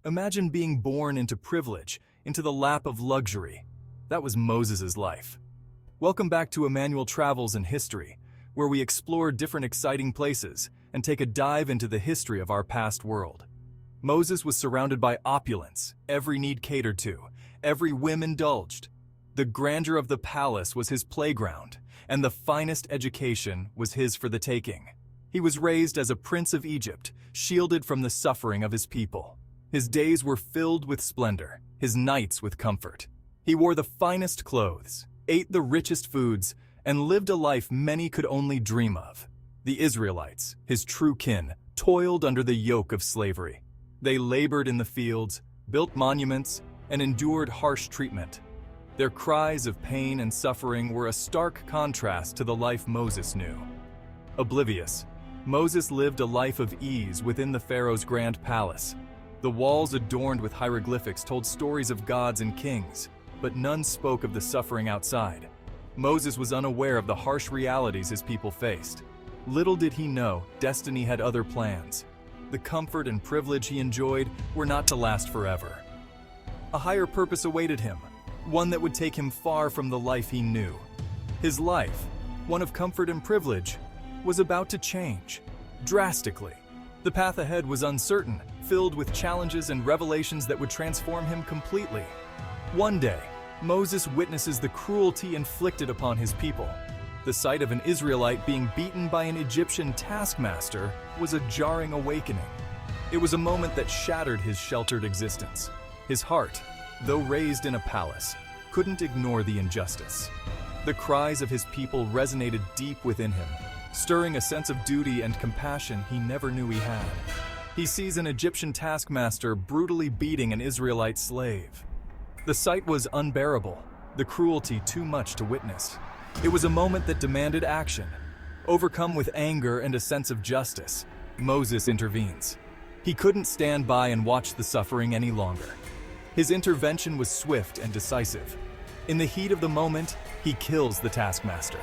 Imagine being born into privilege, into the lap of luxury. That was Moses' life. Welcome back to Emmanuel Travels and History, where we explore different exciting places and take a dive into the history of our past world. Moses was surrounded by opulence, every need catered to, every whim indulged. The grandeur of the palace was his playground, and the finest education was his for the taking. He was raised as a prince of Egypt, shielded from the suffering of his people. His days were filled with splendor, his nights with comfort. He wore the finest clothes, ate the richest foods, and lived a life many could only dream of. The Israelites, his true kin, toiled under the yoke of slavery. They labored in the fields, built monuments, and endured harsh treatment. Their cries of pain and suffering were a stark contrast to the life Moses knew. Oblivious, Moses lived a life of ease within the Pharaoh's grand palace. The walls adorned with hieroglyphics told stories of gods and kings, but none spoke of the suffering outside. Moses was unaware of the harsh realities his people faced. Little did he know, destiny had other plans. The comfort and privilege he enjoyed were not to last forever. A higher purpose awaited him, one that would take him far from the life he knew. His life, one of comfort and privilege, was about to change, drastically. The path ahead was uncertain, filled with challenges and revelations that would transform him completely. One day, Moses witnesses the cruelty inflicted upon his people. The sight of an Israelite being beaten by an Egyptian taskmaster was a jarring awakening. It was a moment that shattered his sheltered existence. His heart, though raised in a palace, couldn't ignore the injustice. The cries of his people resonated deep within him, stirring a sense of duty and compassion he never knew he had. He sees an Egyptian taskmaster brutally beating an Israelite slave. The sight was unbearable, the cruelty too much to witness. It was a moment that demanded action. Overcome with anger and a sense of justice, Moses intervenes. He couldn't stand by and watch the suffering any longer. His intervention was swift and decisive. In the heat of the moment, he kills the taskmaster.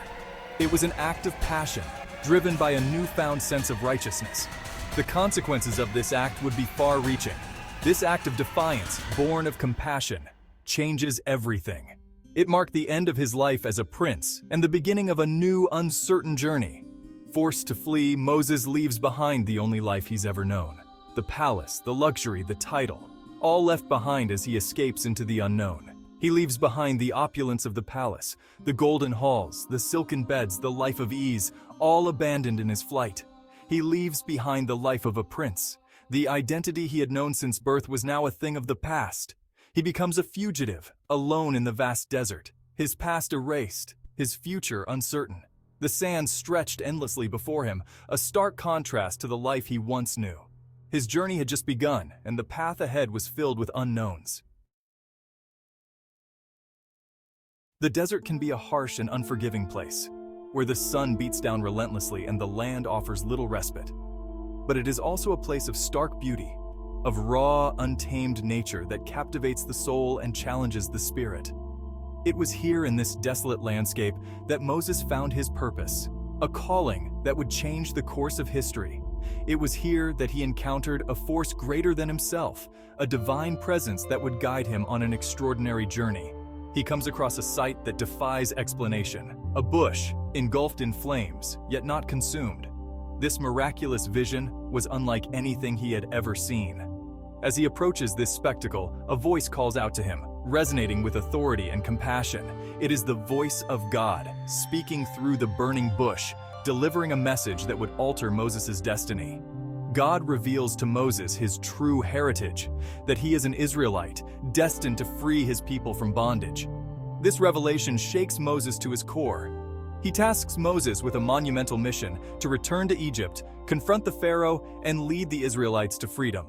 It was an act of passion, driven by a newfound sense of righteousness. The consequences of this act would be far-reaching. This act of defiance, born of compassion, changes everything. It marked the end of his life as a prince and the beginning of a new, uncertain journey. Forced to flee, Moses leaves behind the only life he's ever known. The palace, the luxury, the title, all left behind as he escapes into the unknown. He leaves behind the opulence of the palace, the golden halls, the silken beds, the life of ease, all abandoned in his flight. He leaves behind the life of a prince. The identity he had known since birth was now a thing of the past. He becomes a fugitive, alone in the vast desert, his past erased, his future uncertain. The sands stretched endlessly before him, a stark contrast to the life he once knew. His journey had just begun, and the path ahead was filled with unknowns. The desert can be a harsh and unforgiving place, where the sun beats down relentlessly and the land offers little respite. But it is also a place of stark beauty, of raw, untamed nature that captivates the soul and challenges the spirit. It was here in this desolate landscape that Moses found his purpose, a calling that would change the course of history. It was here that he encountered a force greater than himself, a divine presence that would guide him on an extraordinary journey. He comes across a sight that defies explanation, a bush engulfed in flames, yet not consumed. This miraculous vision was unlike anything he had ever seen. As he approaches this spectacle, a voice calls out to him, resonating with authority and compassion. It is the voice of God, speaking through the burning bush, delivering a message that would alter Moses' destiny. God reveals to Moses his true heritage, that he is an Israelite, destined to free his people from bondage. This revelation shakes Moses to his core. He tasks Moses with a monumental mission to return to Egypt, confront the Pharaoh, and lead the Israelites to freedom.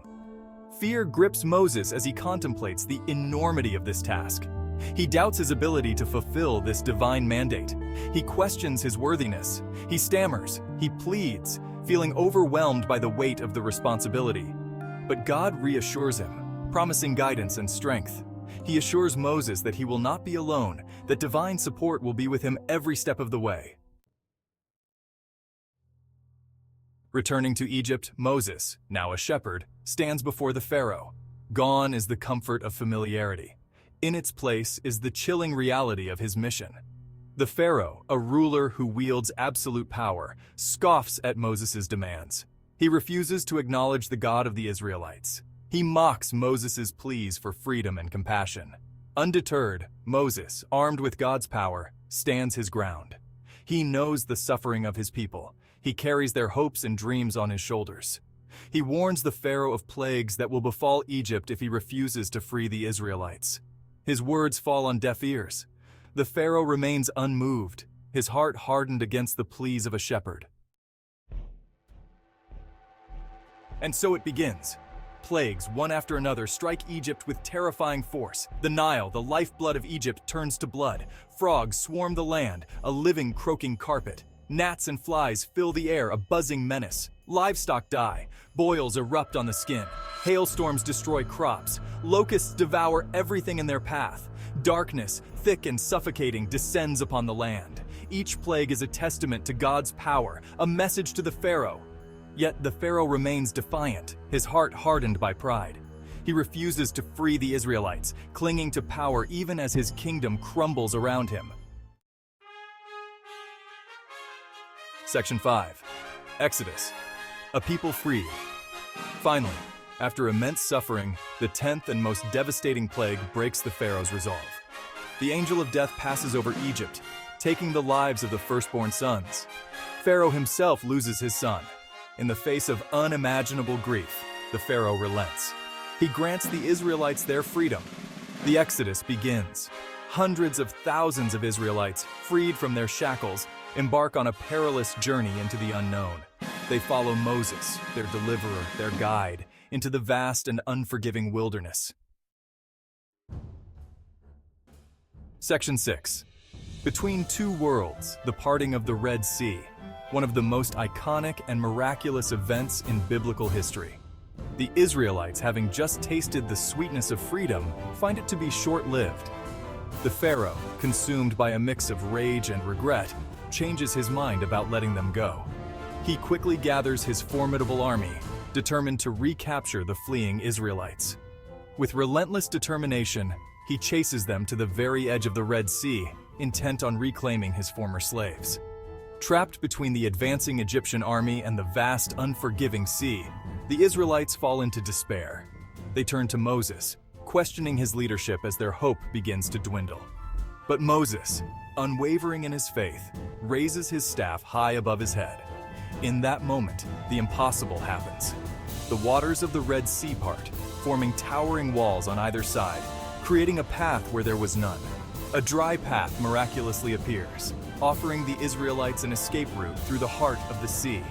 Fear grips Moses as he contemplates the enormity of this task. He doubts his ability to fulfill this divine mandate. He questions his worthiness. He stammers. He pleads, feeling overwhelmed by the weight of the responsibility. But God reassures him, promising guidance and strength. He assures Moses that he will not be alone, that divine support will be with him every step of the way. Returning to Egypt, Moses, now a shepherd, stands before the Pharaoh. Gone is the comfort of familiarity. In its place is the chilling reality of his mission. The Pharaoh, a ruler who wields absolute power, scoffs at Moses' demands. He refuses to acknowledge the God of the Israelites. He mocks Moses' pleas for freedom and compassion. Undeterred, Moses, armed with God's power, stands his ground. He knows the suffering of his people. He carries their hopes and dreams on his shoulders. He warns the Pharaoh of plagues that will befall Egypt if he refuses to free the Israelites. His words fall on deaf ears. The Pharaoh remains unmoved, his heart hardened against the pleas of a shepherd. And so it begins. Plagues, one after another, strike Egypt with terrifying force. The Nile, the lifeblood of Egypt, turns to blood. Frogs swarm the land, a living, croaking carpet. Gnats and flies fill the air, a buzzing menace. Livestock die. Boils erupt on the skin. Hailstorms destroy crops. Locusts devour everything in their path. Darkness, thick and suffocating, descends upon the land. Each plague is a testament to God's power, a message to the Pharaoh. Yet the Pharaoh remains defiant, his heart hardened by pride. He refuses to free the Israelites, clinging to power even as his kingdom crumbles around him. Section 5. Exodus. A people freed. Finally, after immense suffering, the 10th and most devastating plague breaks the Pharaoh's resolve. The angel of death passes over Egypt, taking the lives of the firstborn sons. Pharaoh himself loses his son. In the face of unimaginable grief, the Pharaoh relents. He grants the Israelites their freedom. The Exodus begins. Hundreds of thousands of Israelites, freed from their shackles, embark on a perilous journey into the unknown. They follow Moses, their deliverer, their guide, into the vast and unforgiving wilderness. Section 6. Between two worlds, the parting of the Red Sea, one of the most iconic and miraculous events in biblical history. The Israelites, having just tasted the sweetness of freedom, find it to be short-lived. The Pharaoh, consumed by a mix of rage and regret, changes his mind about letting them go. He quickly gathers his formidable army, determined to recapture the fleeing Israelites. With relentless determination, he chases them to the very edge of the Red Sea, intent on reclaiming his former slaves. Trapped between the advancing Egyptian army and the vast, unforgiving sea, the Israelites fall into despair. They turn to Moses, questioning his leadership as their hope begins to dwindle. But Moses, unwavering in his faith, raises his staff high above his head. In that moment, the impossible happens. The waters of the Red Sea part, forming towering walls on either side, creating a path where there was none. A dry path miraculously appears, offering the Israelites an escape route through the heart of the sea.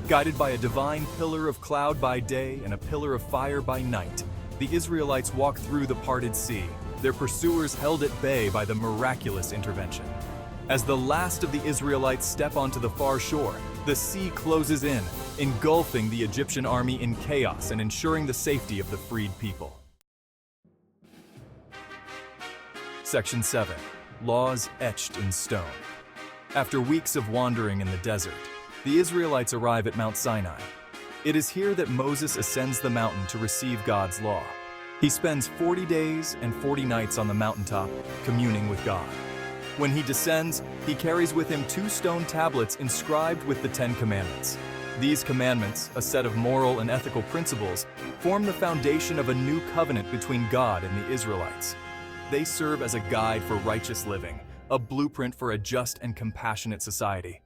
Guided by a divine pillar of cloud by day and a pillar of fire by night, the Israelites walk through the parted sea, their pursuers held at bay by the miraculous intervention. As the last of the Israelites step onto the far shore, the sea closes in, engulfing the Egyptian army in chaos and ensuring the safety of the freed people. Section 7. Laws etched in stone. After weeks of wandering in the desert, the Israelites arrive at Mount Sinai. It is here that Moses ascends the mountain to receive God's law. He spends 40 days and 40 nights on the mountaintop, communing with God. When he descends, he carries with him 2 stone tablets inscribed with the 10 Commandments. These commandments, a set of moral and ethical principles, form the foundation of a new covenant between God and the Israelites. They serve as a guide for righteous living, a blueprint for a just and compassionate society.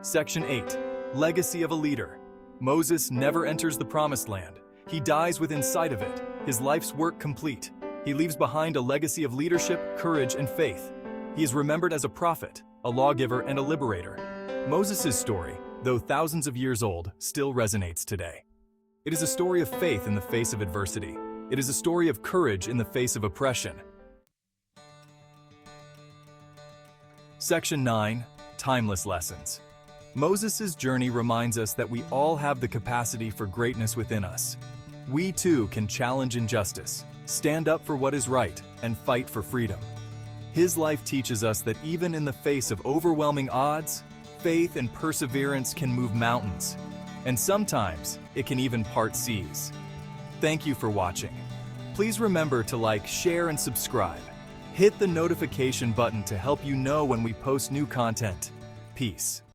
Section 8. Legacy of a leader. Moses never enters the Promised Land. He dies within sight of it, his life's work complete. He leaves behind a legacy of leadership, courage, and faith. He is remembered as a prophet, a lawgiver, and a liberator. Moses' story, though thousands of years old, still resonates today. It is a story of faith in the face of adversity. It is a story of courage in the face of oppression. Section 9. Timeless lessons. Moses' journey reminds us that we all have the capacity for greatness within us. We too can challenge injustice, stand up for what is right, and fight for freedom. His life teaches us that even in the face of overwhelming odds, faith and perseverance can move mountains. and sometimes it can even part seas. Thank you for watching. Please remember to like, share, and subscribe. Hit the notification button to help you know when we post new content. Peace.